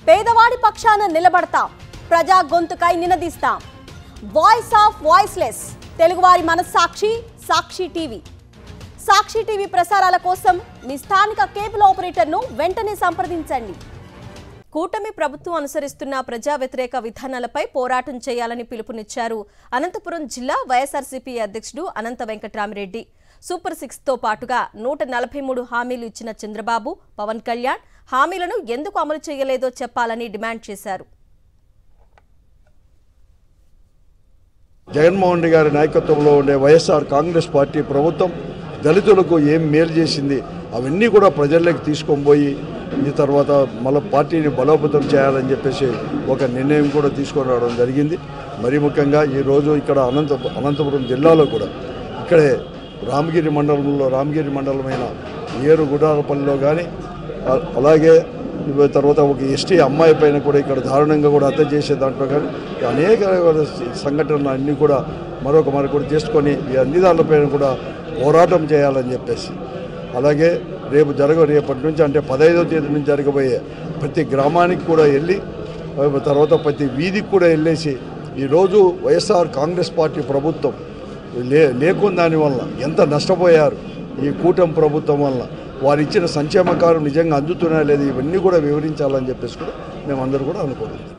పేదవాడి పక్షాన నిలబడతాం, ప్రజా గొంతుకై నినదిస్తాం. వాయిస్ ఆఫ్ వాయిస్లెస్, తెలుగువారి మనస్సాక్షి సాక్షి టీవీ. సాక్షి టీవీ ప్రసారాల కోసం మీ స్థానిక కేబుల్ ఆపరేటర్ను వెంటనే సంప్రదించండి. కూటమి ప్రభుత్వం అనుసరిస్తున్న ప్రజా వ్యతిరేక విధానాలపై పోరాటం చేయాలని పిలుపునిచ్చారు అనంతపురం జిల్లా వైఎస్ఆర్సీపీ అధ్యక్షుడు అనంత వెంకటరామిరెడ్డి. సూపర్ 6తో పాటుగా 143 హామీలు ఇచ్చిన చంద్రబాబు, పవన్ కళ్యాణ్ హామీలను ఎందుకు అమలు చేయలేదో చెప్పాలని డిమాండ్ చేశారు. జగన్మోహన్ రెడ్డి గారి నాయకత్వంలో ఉండే వైఎస్ఆర్ కాంగ్రెస్ పార్టీ ప్రభుత్వం దళితులకు ఏం మేలు చేసింది అవన్నీ కూడా ప్రజల్లోకి తీసుకొని పోయి ఈ తర్వాత మళ్ళీ పార్టీని బలోపేతం చేయాలని చెప్పేసి ఒక నిర్ణయం కూడా తీసుకొని రావడం జరిగింది. మరీ ముఖ్యంగా ఈరోజు ఇక్కడ అనంతపురం జిల్లాలో కూడా ఇక్కడే రామగిరి మండలమైన ఏరుగుడారపల్లిలో కానీ అలాగే తర్వాత ఒక ఎస్టీ అమ్మాయి పైన కూడా ఇక్కడ దారుణంగా కూడా హత్య చేసే దాంట్లో కానీ అనేక సంఘటనలు అన్నీ కూడా మరొక కూడా చేసుకొని ఈ అన్ని దానిపైన కూడా పోరాటం చేయాలని చెప్పేసి, అలాగే రేపటి నుంచి అంటే 15వ తేదీ నుంచి జరగబోయే ప్రతి గ్రామానికి కూడా వెళ్ళి తర్వాత ప్రతి వీధికి కూడా వెళ్ళేసి ఈరోజు వైఎస్ఆర్ కాంగ్రెస్ పార్టీ ప్రభుత్వం లేకున్న దానివల్ల ఎంత నష్టపోయారు, ఈ కూటమి ప్రభుత్వం వల్ల వారు ఇచ్చిన సంక్షేమ కార్యం నిజంగా అందుతున్నాయా లేదు, ఇవన్నీ కూడా వివరించాలని చెప్పేసి కూడా మేమందరూ కూడా అనుకుంటున్నాం.